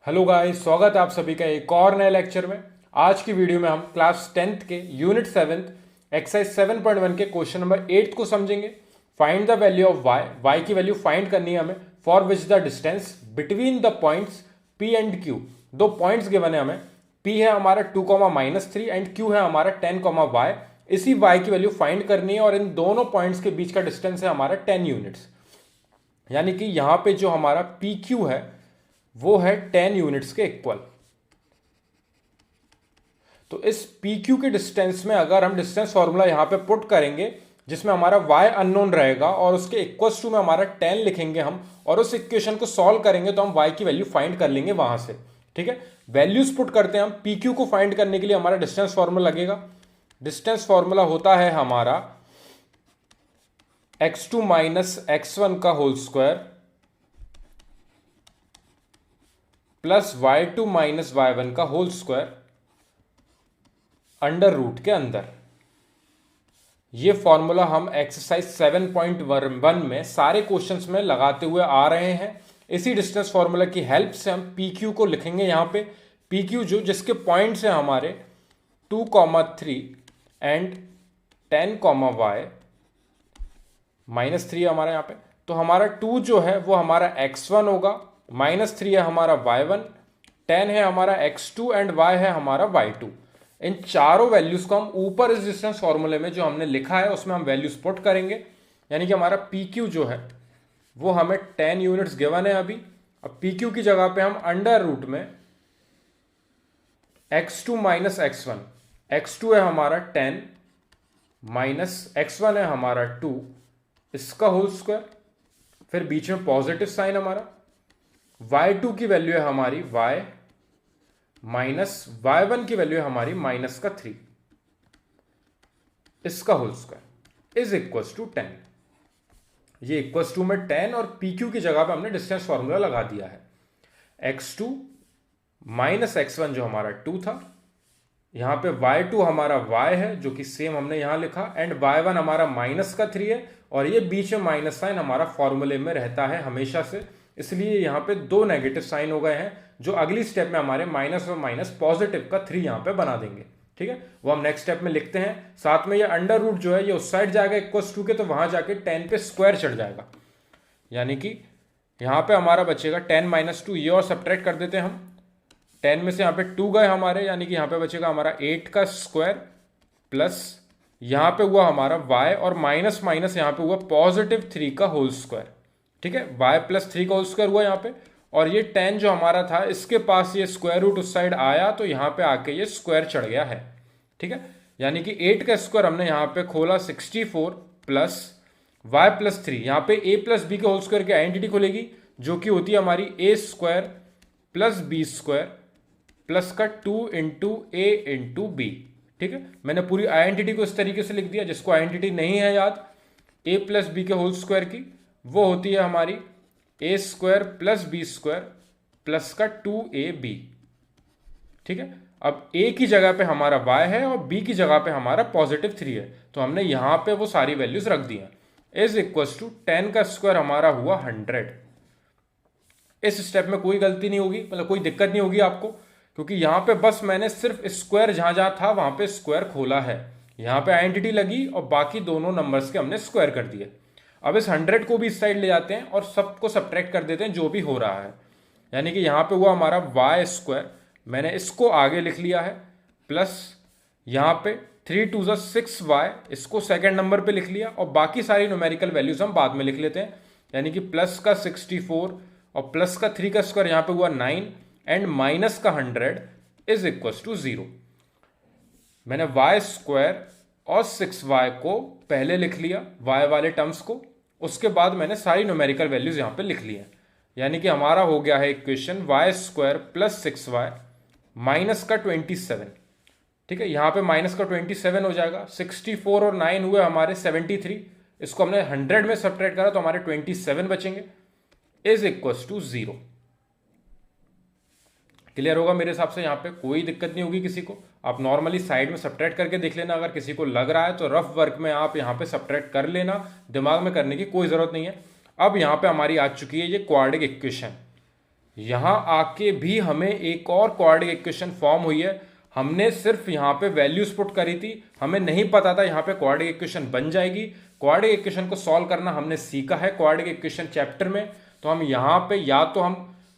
Hello guys, स्वागत है आप सभी का एक और नए लेक्चर में। आज की वीडियो में हम क्लास 10th के यूनिट 7th एक्सरसाइज 7.1 के क्वेश्चन नंबर 8 को समझेंगे। Find the value of y की वैल्यू फाइंड करनी है हमें। For which the distance between the points p and q, दो पॉइंट्स गिवन है हमें। p है हमारा 2,-3 एंड q है हमारा 10, y। इसी y की वैल्यू फाइंड करनी है और इन दोनों पॉइंट्स के बीच का डिस्टेंस है हमारा 10 यूनिट्स। यानी कि यहां पे जो हमारा PQ है वो है 10 यूनिट्स के इक्वल। तो इस PQ के डिस्टेंस में अगर हम डिस्टेंस फॉर्मूला यहां पे पुट करेंगे जिसमें हमारा y अननोन रहेगा और उसके इक्वल्स टू में हमारा 10 लिखेंगे हम, और उस इक्वेशन को सॉल्व करेंगे तो हम y की वैल्यू फाइंड कर लेंगे वहां से। ठीक है, वैल्यूज पुट करते हैं हम। PQ को फाइंड करने के लिए हमारा डिस्टेंस फॉर्मूला लगेगा। डिस्टेंस फॉर्मूला होता है हमारा x2 माइनस x1 का whole square plus y2 minus y1 का होल स्क्वायर अंडर रूट के अंदर। ये फॉर्मूला हम एक्सरसाइज 7.1 में सारे क्वेश्चंस में लगाते हुए आ रहे हैं। इसी डिस्टेंस फॉर्मूला की हेल्प से हम PQ को लिखेंगे यहाँ पे। PQ जो जिसके पॉइंट्स हैं हमारे 2,3 एंड 10, -3 हमारा यहाँ पे। तो हमारा 2 जो है वो हमारा x1 होगा, -3 है हमारा y1, 10 है हमारा x2 एंड y है हमारा y2। इन चारों वैल्यूज को हम ऊपर इस डिस्टेंस फॉर्मूले में जो हमने लिखा है उसमें हम वैल्यूज पुट करेंगे। यानी कि हमारा PQ जो है वो हमें 10 यूनिट्स गिवन है अभी। अब PQ की जगह पे हम अंडर रूट में x2 माइनस x1, x2 है हमारा 10 माइनस x1 है हमारा 2, इसका होल स्क्वायर, फिर बीच में पॉजिटिव साइन हमारा। y2 की वैल्यू है हमारी y माइनस y1 की वैल्यू है हमारी -3, इसका whole square is equals to 10। ये इक्वल्स टू में 10 और PQ की जगह पे हमने डिस्टेंस फॉर्मूला लगा दिया है। x2 माइनस x1 जो हमारा 2 था, यहां पे y2 हमारा y है जो कि सेम हमने यहां लिखा, एंड y1 हमारा -3 है, और ये बीच में माइनस साइन हमारा फॉर्मूले में रहता है हमेशा से, इसलिए यहां पे दो नेगेटिव साइन हो गए हैं जो अगली स्टेप में हमारे माइनस और माइनस पॉजिटिव का 3 यहां पे बना देंगे। ठीक है, वो हम नेक्स्ट स्टेप में लिखते हैं। साथ में ये अंडर रूट जो है ये उस साइड जाएगा इक्वल्स टू के, तो वहां जाके 10 पे स्क्वायर चढ़ जाएगा। यानी कि यहां पे हमारा बचेगा 10 - 2, ये और सब्ट्रैक्ट कर देते हैं हम। 10 में से यहाँ पे 2 गए हमारे, यानी कि यहाँ पे बचेगा हमारा 8 का स्क्वायर, प्लस यहाँ पे हुआ हमारा y, और माइनस माइनस यहाँ पे हुआ +3 का होल स्क्वायर। ठीक है, y + 3 का होल स्क्वायर हुआ यहाँ पे, और ये 10 जो हमारा था इसके पास ये स्क्वायर रूट उस साइड आया तो यहाँ पे आके ये स्क्वायर चढ़ गया है। ठीक है, यानी कि 8 का स्क्वायर हमने यहाँ पे खोला 64 प्लस y + 3, यहाँ पे a + b के होल स्क्वायर की आइडेंटिटी खोलेगी जो कि होती है हमारी a² + b² प्लस का 2 × a × b। ठीक है, मैंने पूरी आइडेंटिटी को इस तरीके से लिख दिया। जिसको आइडेंटिटी नहीं है याद a + b के होल स्क्वायर की, वो होती है हमारी a² + b² प्लस का 2ab। ठीक है, अब a की जगह पे हमारा y है और b की जगह पे हमारा +3 है, तो हमने यहां पे वो सारी वैल्यूज रख दी हैं। इज इक्वल्स टू 10 का स्क्वायर हमारा हुआ 100। इस स्टेप में कोई गलती नहीं होगी, मतलब कोई दिक्कत नहीं होगी आपको, क्योंकि यहां पे बस मैंने सिर्फ स्क्वायर जहां जहां था वहां पे स्क्वायर खोला है। यहां पे आइडेंटिटी लगी और बाकी दोनों नंबर्स के हमने स्क्वायर कर दिए। अब इस 100 को भी इस साइड ले जाते हैं और सबको सब्ट्रैक्ट कर देते हैं जो भी हो रहा है। यानी कि यहां पे हुआ हमारा y², मैंने इसको आगे लिख लिया है, प्लस यहां पे 3 × 2 = 6y, इसको सेकेंड नंबर पे लिख लिया, और बाकी सारी न्यूमेरिकल वैल्यूज हम बाद में लिख लेते हैं। यानी कि प्लस का 64 और प्लस का 3 का स्क्वायर यहां पे हुआ 9 एंड माइनस का 100 इज इक्वल्स टू 0। मैंने y² और 6y को पहले लिख लिया, y वाले टर्म्स को, उसके बाद मैंने सारी न्यूमेरिकल वैल्यूज यहां पे लिख ली है। यानी कि हमारा हो गया है इक्वेशन y² + 6y माइनस का 27। ठीक है, यहां पे माइनस का 27 हो जाएगा। 64 और 9 हुए हमारे 73, इसको हमने 100 में सब्ट्रैक्ट करा तो हमारे 27 बचेंगे, इज इक्वल्स टू 0। क्लियर होगा मेरे हिसाब से, यहाँ पे कोई दिक्कत नहीं होगी किसी को। आप नॉर्मली साइड में सब्ट्रैक्ट करके देख लेना, अगर किसी को लग रहा है तो रफ वर्क में आप यहाँ पे सब्ट्रैक्ट कर लेना, दिमाग में करने की कोई जरूरत नहीं है। अब यहाँ पे हमारी आ चुकी है ये क्वाड्रेटिक इक्वेशन। यहां आके भी हमें एक और क्वाड्रेटिक इक्वेशन फॉर्म हुई है। हमने सिर्फ यहां पे वैल्यूज पुट करी थी, हमें नहीं पता था यहां पे क्वाड्रेटिक इक्वेशन बन जाएगी। क्वाड्रेटिक इक्वेशन को सॉल्व करना हमने सीखा है क्वाड्रेटिक इक्वेशन चैप्टर में। तो हम यहां पे या तो हम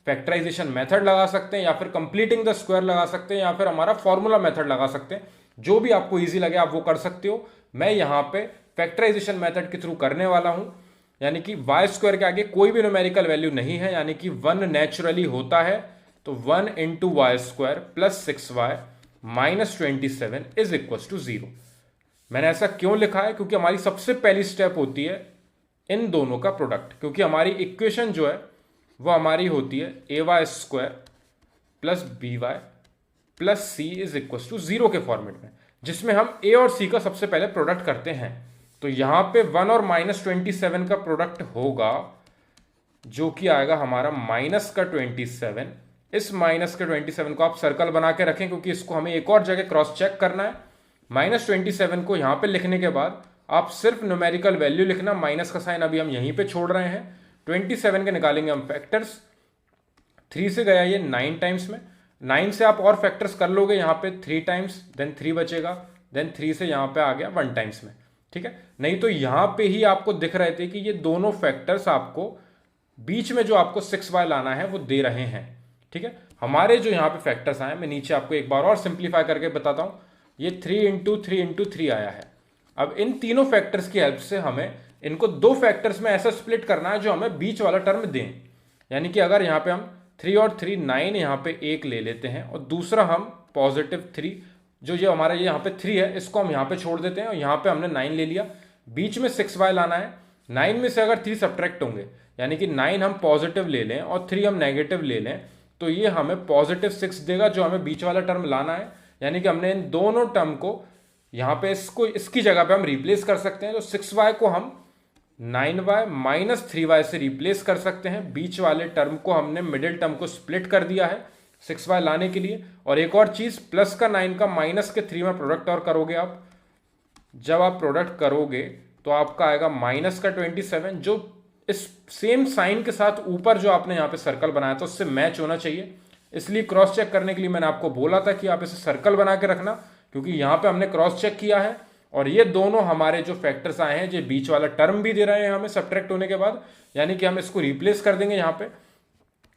फैक्टराइजेशन मेथड लगा सकते हैं, या फिर कंप्लीटिंग द स्क्वायर लगा सकते हैं, या फिर हमारा फॉर्मूला मेथड लगा सकते हैं। जो भी आपको इजी लगे आप वो कर सकते हो। मैं यहां पे फैक्टराइजेशन मेथड के थ्रू करने वाला हूं, यानी कि वाई स्क्वायर के आगे कोई भी न्यूमेरिकल वैल्यू नहीं है, यानी कि 1 नेचुरली होता है। तो 1 into Y square plus 6y minus 27 is equal to 0। मैंने ऐसा क्यों लिखा है? क्योंकि हमारी सबसे पहली स्टेप होती है इन दोनों का प्रोडक्ट, क्योंकि हमारी इक्वेशन जो है वो हमारी होती है A Y square plus B Y plus C is equal to 0 के फॉर्मेट में, जिसमें हम ए और सी का सबसे पहले प्रोडक्ट करते हैं। तो यहां पे 1 और माइनस 27 का प्रोडक्ट होगा, जो कि आएगा हमारा माइनस का 27। इस माइनस के 27 को आप सर्कल बना के रखें, क्योंकि इसको हमें एक और जगह क्रॉस चेक करना है। माइनस 27 को यहां पे लिखने के बाद आप सिर्फ न्यूमेरिकल वैल्यू लिखना, माइनस का साइन अभी हम यहीं पे छोड़ रहे हैं। 27 के निकालेंगे हम फैक्टर्स, 3 से गया ये 9 टाइम्स में, 9 से आप और फैक्टर्स कर लोगे यहाँ पे 3 टाइम्स, देन 3 बचेगा, देन 3 से यहाँ पे आ गया 1 टाइम्स में, ठीक है। नहीं तो यहाँ पे ही आपको दिख रहे थे कि ये दोनों फैक्टर्स आपको बीच में जो आपको 6y लाना है वो दे रहे हैं, ठीक है। हमारे जो यहाँ पे फैक्टर्स आए, मैं नीचे आपको एक बार और सिंप्लीफाई करके बताता हूँ। ये 3 इंटू 3 इंटू 3 आया है। अब इन तीनों फैक्टर्स की हेल्प से हमें इनको दो फैक्टर्स में ऐसा स्प्लिट करना है जो हमें बीच वाला टर्म दें। यानी कि अगर यहाँ पे हम 3 और 3 9 यहाँ पे एक ले लेते हैं, और दूसरा हम पॉजिटिव 3, जो ये हमारा ये यहाँ पे 3 है, इसको हम यहाँ पे छोड़ देते हैं, और यहाँ पे हमने 9 ले लिया। बीच में 6y लाना है। 9 में से अगर 3 सब्ट्रैक्ट होंगे, यानी कि 9 हम पॉजिटिव ले लें और 3 हम नेगेटिव ले लें, तो ये हमें पॉजिटिव 6 देगा, जो हमें बीच वाला टर्म लाना है। यानी कि हमने इन दोनों टर्म को यहाँ पे इसको इसकी जगह पे हम रिप्लेस कर सकते हैं। तो 6y को हम 9y माइनस 3y से रिप्लेस कर सकते हैं। बीच वाले टर्म को हमने मिडिल टर्म को स्प्लिट कर दिया है 6y लाने के लिए। और एक और चीज, प्लस का 9 का माइनस के 3 में प्रोडक्ट और करोगे आप, जब आप प्रोडक्ट करोगे तो आपका आएगा माइनस का 27, जो इस सेम साइन के साथ ऊपर जो आपने यहाँ पे सर्कल बनाया था उससे मैच होना चाहिए। इसलिए क्रॉस चेक करने के लिए मैंने आपको बोला था कि आप इसे सर्कल बना के रखना, क्योंकि यहाँ पे हमने क्रॉस चेक किया है और ये दोनों हमारे जो फैक्टर्स आए हैं, ये बीच वाला टर्म भी दे रहे हैं हमें सब्ट्रैक्ट होने के बाद। यानी कि हम इसको रिप्लेस कर देंगे यहाँ पे,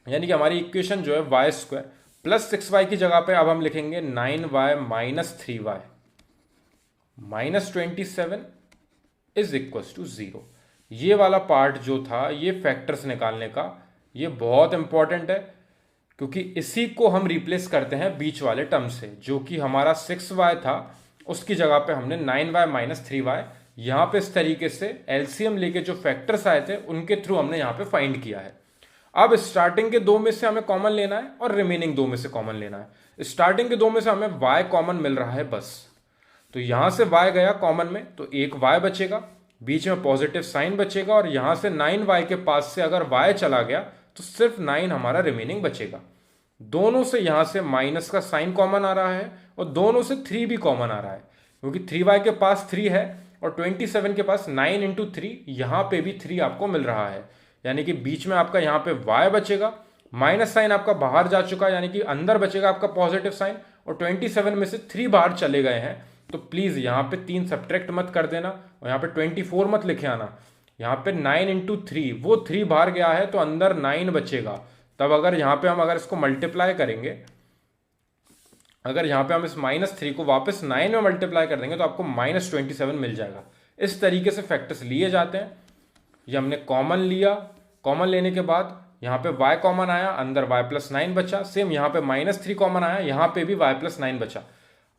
यानी कि हमारी इक्वेशन जो है वाई स्क्वायर प्लस 6y की जगह पे अब हम लिखेंगे 9y minus 3y minus 27 is equal to 0। ये वाला पार्ट जो था ये फैक्टर्स निकालने का, ये बहुत इंपॉर्टेंट है, क्योंकि इसी को हम रिप्लेस करते हैं बीच वाले टर्म से। जो कि हमारा 6y था, उसकी जगह पे हमने 9y माइनस 3y यहाँ पे इस तरीके से एलसीएम लेके जो फैक्टर्स आए थे उनके थ्रू हमने यहाँ पे फाइंड किया है। अब स्टार्टिंग के दो में से हमें कॉमन लेना है और रिमेनिंग दो में से कॉमन लेना है। स्टार्टिंग के दो में से हमें y कॉमन मिल रहा है बस, तो यहां से y गया कॉमन में, तो एक y बचेगा, बीच में पॉजिटिव साइन बचेगा, और यहां से 9y के पास से अगर y चला गया तो सिर्फ 9 हमारा रिमेनिंग बचेगा। दोनों से यहां से माइनस का साइन कॉमन आ रहा है और दोनों से 3 भी कॉमन आ रहा है, क्योंकि 3y के पास 3 है और 27 के पास 9 इंटू 3, यहां पे भी 3 आपको मिल रहा है। यानी कि बीच में आपका यहाँ पे y बचेगा, माइनस साइन आपका बाहर जा चुका है, यानी कि अंदर बचेगा आपका पॉजिटिव साइन, और 27 में से 3 बाहर चले गए हैं। तो प्लीज यहाँ पे 3 सब्ट्रैक्ट मत कर देना, और यहाँ पे 24 मत लिखे आना। यहाँ पे 9 इंटू 3, वो 3 बाहर गया है तो अंदर 9 बचेगा। तब अगर यहाँ पे हम अगर इसको मल्टीप्लाई करेंगे, अगर यहाँ पे हम इस -3 को वापस 9 में मल्टीप्लाई कर देंगे तो आपको -27 मिल जाएगा। इस तरीके से फैक्टर्स लिए जाते हैं। ये हमने कॉमन लिया, कॉमन लेने के बाद यहाँ पे y कॉमन आया, अंदर y प्लस 9 बचा। सेम यहाँ पे -3 कॉमन आया, यहाँ पे भी y प्लस 9 बचा।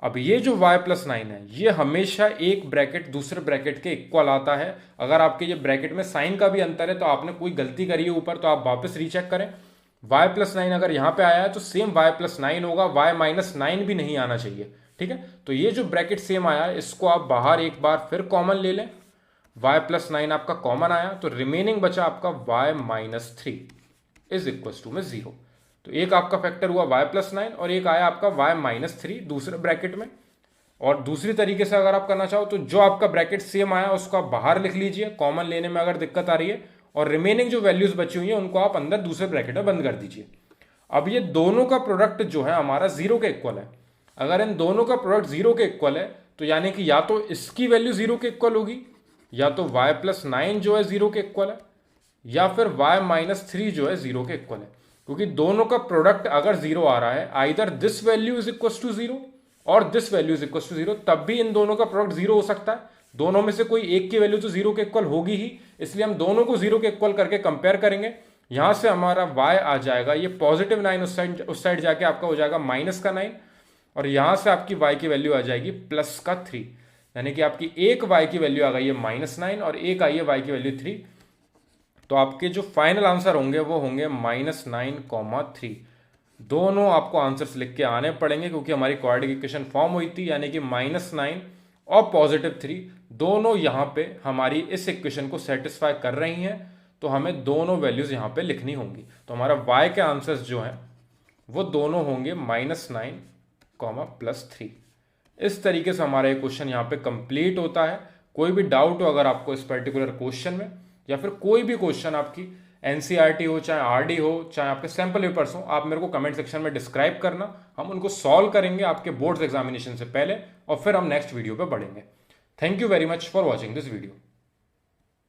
अब ये जो y प्लस 9 है, ये हमेशा एक ब्रैकेट दूसरे ब्रैकेट के इक्वल आता है। अगर आपके ये ब्रैकेट में साइन का भी अंतर है तो आपने कोई गलती करी है ऊपर, तो आप वापस रीचेक करें। y प्लस 9 अगर यहाँ पे आया है तो सेम y प्लस 9 होगा, y माइनस 9 भी नहीं आना चाहिए, ठीक है। तो ये जो ब्रैकेट सेम आया है, इसको आप बाहर एक बार फिर कॉमन ले लें। y प्लस 9 आपका कॉमन आया, तो रिमेनिंग बचा आपका y minus 3 is equal to में 0। तो एक आपका फैक्टर हुआ y प्लस 9 और एक आया आपका y माइनस 3 दूसरे ब्रैकेट में। और दूसरी तरीके से अगर आप करना चाहो तो जो आपका ब्रैकेट सेम आया उसको आप बाहर लिख लीजिए, कॉमन लेने में अगर दिक्कत आ रही है, और रिमेनिंग जो वैल्यूज बची हुई है उनको आप अंदर दूसरे ब्रैकेट में बंद कर दीजिए। अब ये दोनों का प्रोडक्ट जो है हमारा 0 के इक्वल है। अगर इन दोनों का प्रोडक्ट 0 के इक्वल है तो यानी कि या तो इसकी वैल्यू 0 के इक्वल होगी, या तो y+9 जो है 0 के इक्वल है, या फिर y-3 जो है 0 के इक्वल है। क्योंकि दोनों का प्रोडक्ट अगर 0 आ रहा है, either this value is equal to 0 और this value is equal to 0, तब भी इन दोनों का प्रोडक्ट 0 हो सकता है। दोनों में से कोई एक की वैल्यू तो 0 के इक्वल होगी ही, इसलिए हम दोनों को 0 के इक्वल करके कंपेयर करेंगे। यहां से हमारा y आ जाएगा ये +9, उस साइड जाके आपका हो जाएगा -9, और यहां से आपकी y की वैल्यू आ जाएगी +3, यानी कि आपकी एक y की वैल्यू आ गई है -9 और एक आई है y की वैल्यू 3। तो आपके जो फाइनल आंसर होंगे वो होंगे -9,3। दोनों आपको आंसर्स लिख के आने पड़ेंगे क्योंकि हमारी क्वाड्रेटिक इक्वेशन फॉर्म हुई थी, यानी कि -9 और +3 दोनों यहाँ पे हमारी इस इक्वेशन को सेटिस्फाई कर रही हैं। तो हमें दोनों वैल्यूज यहाँ पे लिखनी होंगी। तो हमारा y के आंसर्स जो हैं वो दोनों होंगे -9, +3। इस तरीके से हमारा ये क्वेश्चन यहाँ पे कंप्लीट होता है। कोई भी डाउट हो अगर आपको इस पर्टिकुलर क्वेश्चन में, या फिर कोई भी क्वेश्चन आपकी एनसीईआरटी हो, चाहे आरडी हो, चाहे आपके सैम्पल पेपर्स हो, आप मेरे को कमेंट सेक्शन में डिस्क्राइब करना। हम उनको सॉल्व करेंगे आपके बोर्ड्स एग्जामिनेशन से पहले, और फिर हम नेक्स्ट वीडियो पे बढ़ेंगे। Thank you very much for watching this video.